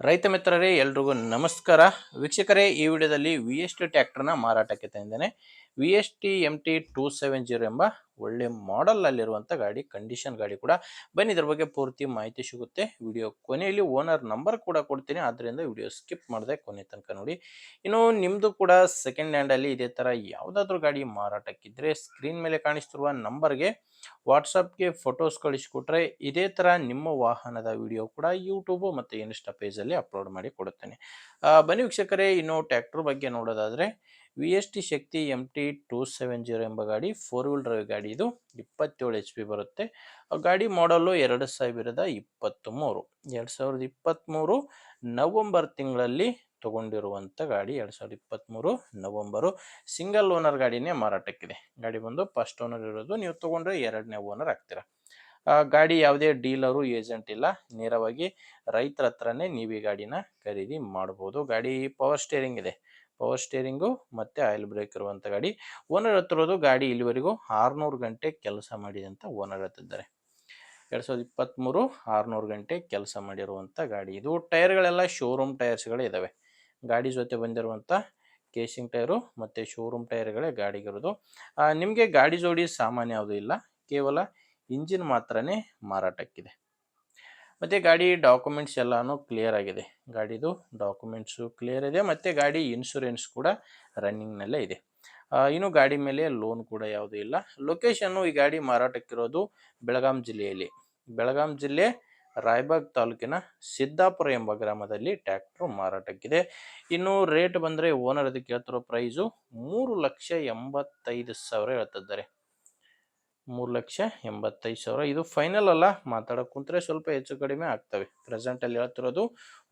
ರೈತ ಮಿತ್ರರೇ ಎಲ್ರಿಗೂ ನಮಸ್ಕಾರ. ವೀಕ್ಷಕರೇ, ಈ ವಿಡಿಯೋದಲ್ಲಿ ವಿ ಎಸ್ ಟಿ ಟ್ರ್ಯಾಕ್ಟರ್ನ ಮಾರಾಟಕ್ಕೆ ತಂದಿದ್ದೇನೆ. ವಿ ಎಸ್ ಟಿ MT270 ಎಂಬ ಒಳ್ಳೆ ಮಾಡೆಲ್ ಅಲ್ಲಿರುವಂಥ ಗಾಡಿ, ಕಂಡೀಷನ್ ಗಾಡಿ ಕೂಡ. ಬನ್ನಿ ಇದ್ರ ಬಗ್ಗೆ ಪೂರ್ತಿ ಮಾಹಿತಿ ಸಿಗುತ್ತೆ. ವಿಡಿಯೋ ಕೊನೆಯಲ್ಲಿ ಓನರ್ ನಂಬರ್ ಕೂಡ ಕೊಡ್ತೀನಿ, ಆದ್ದರಿಂದ ವಿಡಿಯೋ ಸ್ಕಿಪ್ ಮಾಡದೆ ಕೊನೆ ತನಕ ನೋಡಿ. ಇನ್ನು ನಿಮ್ಮದು ಕೂಡ ಸೆಕೆಂಡ್ ಹ್ಯಾಂಡಲ್ಲಿ ಇದೇ ಥರ ಯಾವುದಾದ್ರೂ ಗಾಡಿ ಮಾರಾಟಕ್ಕಿದ್ರೆ ಸ್ಕ್ರೀನ್ ಮೇಲೆ ಕಾಣಿಸ್ತಿರುವ ನಂಬರ್ಗೆ ವಾಟ್ಸಪ್ಗೆ ಫೋಟೋಸ್ ಕಳಿಸಿಕೊಟ್ರೆ ಇದೇ ಥರ ನಿಮ್ಮ ವಾಹನದ ವಿಡಿಯೋ ಕೂಡ ಯೂಟ್ಯೂಬ್ ಮತ್ತು ಇನ್ಸ್ಟಾ ಪೇಜಲ್ಲಿ ಅಪ್ಲೋಡ್ ಮಾಡಿ ಕೊಡುತ್ತೇನೆ. ಬನ್ನಿ ವೀಕ್ಷಕರೇ, ಇನ್ನು ಟ್ರ್ಯಾಕ್ಟರ್ ಬಗ್ಗೆ ನೋಡೋದಾದರೆ ವಿ ಎಸ್ ಟಿ ಶಕ್ತಿ MT270 ಎಂಬ ಗಾಡಿ 4 ವೀಲ್ ಡ್ರೈವ್ ಗಾಡಿ. ಇದು 27 HP ಬರುತ್ತೆ. ಗಾಡಿ ಮಾಡಲು 2023 ನವಂಬರ್ ತಿಂಗಳಲ್ಲಿ ತಗೊಂಡಿರುವಂಥ ಗಾಡಿ. 2023 ನವಂಬರು ಸಿಂಗಲ್ ಓನರ್ ಗಾಡಿನೇ ಮಾರಾಟಕ್ಕಿದೆ. ಗಾಡಿ ಬಂದು ಫಸ್ಟ್ ಓನರ್ ಇರೋದು, ನೀವು ತೊಗೊಂಡ್ರೆ ಎರಡನೇ ಓನರ್ ಆಗ್ತೀರಾ. ಗಾಡಿ ಯಾವುದೇ ಡೀಲರು ಏಜೆಂಟ್ ಇಲ್ಲ, ನೇರವಾಗಿ ರೈತರ ಹತ್ರನೇ ನೀವು ಈ ಗಾಡಿನ ಖರೀದಿ ಮಾಡ್ಬೋದು. ಗಾಡಿ ಪವರ್ ಸ್ಟೇರಿಂಗ್ ಇದೆ, ಪವರ್ ಸ್ಟೇರಿಂಗು ಮತ್ತು ಆಯಿಲ್ ಬ್ರೇಕ್ ಇರುವಂಥ ಗಾಡಿ. ಓನರ್ ಹತ್ತಿರೋದು ಗಾಡಿ ಇಲ್ಲಿವರೆಗೂ 600 ಗಂಟೆ ಕೆಲಸ ಮಾಡಿದೆ ಅಂತ ಓನರ್ ಹೇಳ್ತಿದ್ದಾರೆ. 2023 600 ಗಂಟೆ ಕೆಲಸ ಮಾಡಿರುವಂಥ ಗಾಡಿ. ಇದು ಟೈರ್ಗಳೆಲ್ಲ ಶೋರೂಮ್ ಟೈರ್ಸ್ಗಳೇ ಇದ್ದಾವೆ. ಗಾಡಿ ಜೊತೆ ಬಂದಿರುವಂಥ ಕೇಸಿಂಗ್ ಟೈರು ಮತ್ತು ಶೋರೂಮ್ ಟೈರ್ಗಳೇ ಗಾಡಿಗಿರೋದು. ನಿಮಗೆ ಗಾಡಿ ಜೋಡಿ ಸಾಮಾನ್ಯ ಯಾವುದೂ ಇಲ್ಲ, ಕೇವಲ ಇಂಜಿನ್ ಮಾತ್ರನೇ ಮಾರಾಟಕ್ಕಿದೆ. ಮತ್ತು ಗಾಡಿ ಡಾಕ್ಯುಮೆಂಟ್ಸ್ ಎಲ್ಲನೂ ಕ್ಲಿಯರ್ ಆಗಿದೆ. ಗಾಡಿದು ಡಾಕ್ಯುಮೆಂಟ್ಸು ಕ್ಲಿಯರ್ ಇದೆ ಮತ್ತು ಗಾಡಿ ಇನ್ಶೂರೆನ್ಸ್ ಕೂಡ ರನ್ನಿಂಗ್ನಲ್ಲೇ ಇದೆ. ಇನ್ನು ಗಾಡಿ ಮೇಲೆ ಲೋನ್ ಕೂಡ ಯಾವುದೂ ಇಲ್ಲ. ಲೊಕೇಶನ್ನು ಈ ಗಾಡಿ ಮಾರಾಟಕ್ಕಿರೋದು ಬೆಳಗಾಂ ಜಿಲ್ಲೆಯಲ್ಲಿ. ಬೆಳಗಾಂ ಜಿಲ್ಲೆ ರಾಯಬಾಗ್ ತಾಲೂಕಿನ ಸಿದ್ದಾಪುರ ಎಂಬ ಗ್ರಾಮದಲ್ಲಿ ಟ್ರ್ಯಾಕ್ಟ್ರು ಮಾರಾಟಕ್ಕಿದೆ. ಇನ್ನು ರೇಟ್ ಬಂದರೆ ಓನರ್ ಅದಕ್ಕೆ ಹೇಳ್ತಿರೋ ಪ್ರೈಸು 3,85,000 ಹೇಳ್ತಿದ್ದಾರೆ. 3,85,000. ಇದು ಫೈನಲ್ ಅಲ್ಲ, ಮಾತಾಡೋಕೆ ಕುಂತ್ರೆ ಸ್ವಲ್ಪ ಹೆಚ್ಚು ಕಡಿಮೆ ಆಗ್ತವೆ. ಪ್ರೆಸೆಂಟಲ್ಲಿ ಹೇಳ್ತಿರೋದು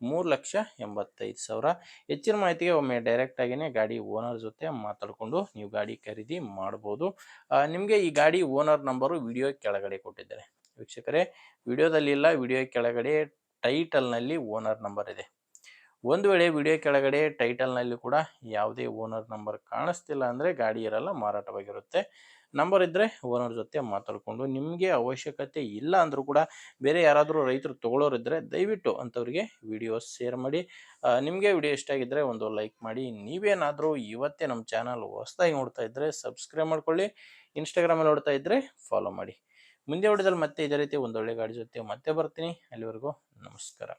3,85,000. ಹೆಚ್ಚಿನ ಮಾಹಿತಿಗೆ ಒಮ್ಮೆ ಡೈರೆಕ್ಟಾಗಿಯೇ ಗಾಡಿ ಓನರ್ ಜೊತೆ ಮಾತಾಡಿಕೊಂಡು ನೀವು ಗಾಡಿ ಖರೀದಿ ಮಾಡ್ಬೋದು. ನಿಮಗೆ ಈ ಗಾಡಿ ಓನರ್ ನಂಬರು ವಿಡಿಯೋ ಕೆಳಗಡೆ ಕೊಟ್ಟಿದ್ದಾರೆ. ವೀಕ್ಷಕರೇ, ವಿಡಿಯೋದಲ್ಲಿಲ್ಲ, ವಿಡಿಯೋ ಕೆಳಗಡೆ ಟೈಟಲ್ನಲ್ಲಿ ಓನರ್ ನಂಬರ್ ಇದೆ. ಒಂದು ವೇಳೆ ವಿಡಿಯೋ ಕೆಳಗಡೆ ಟೈಟಲ್ನಲ್ಲಿ ಕೂಡ ಯಾವುದೇ ಓನರ್ ನಂಬರ್ ಕಾಣಿಸ್ತಿಲ್ಲ ಅಂದರೆ ಗಾಡಿ ಇರಲ್ಲ, ಮಾರಾಟವಾಗಿರುತ್ತೆ. ನಂಬರ್ ಇದ್ದರೆ ಓನರ್ ಜೊತೆ ಮಾತಾಡಿಕೊಂಡು, ನಿಮಗೆ ಅವಶ್ಯಕತೆ ಇಲ್ಲ ಅಂದರೂ ಕೂಡ ಬೇರೆ ಯಾರಾದರೂ ರೈತರು ತೊಗೊಳೋರಿದ್ದರೆ ದಯವಿಟ್ಟು ಅಂಥವ್ರಿಗೆ ವಿಡಿಯೋ ಶೇರ್ ಮಾಡಿ. ನಿಮಗೆ ವಿಡಿಯೋ ಇಷ್ಟ ಆಗಿದ್ದರೆ ಒಂದು ಲೈಕ್ ಮಾಡಿ. ನೀವೇನಾದರೂ ಇವತ್ತೇ ನಮ್ಮ ಚಾನಲ್ ಹೊಸದಾಗಿ ನೋಡ್ತಾ ಇದ್ದರೆ ಸಬ್ಸ್ಕ್ರೈಬ್ ಮಾಡ್ಕೊಳ್ಳಿ. ಇನ್ಸ್ಟಾಗ್ರಾಮಲ್ಲಿ ನೋಡ್ತಾ ಇದ್ದರೆ ಫಾಲೋ ಮಾಡಿ. ಮುಂದೆ ವಿಡಿಯೋದಲ್ಲಿ ಮತ್ತೆ ಇದೇ ರೀತಿ ಒಂದೊಳ್ಳೆ ಗಾಡಿ ಜೊತೆ ಮತ್ತೆ ಬರ್ತೀನಿ. ಅಲ್ಲಿವರೆಗೂ ನಮಸ್ಕಾರ.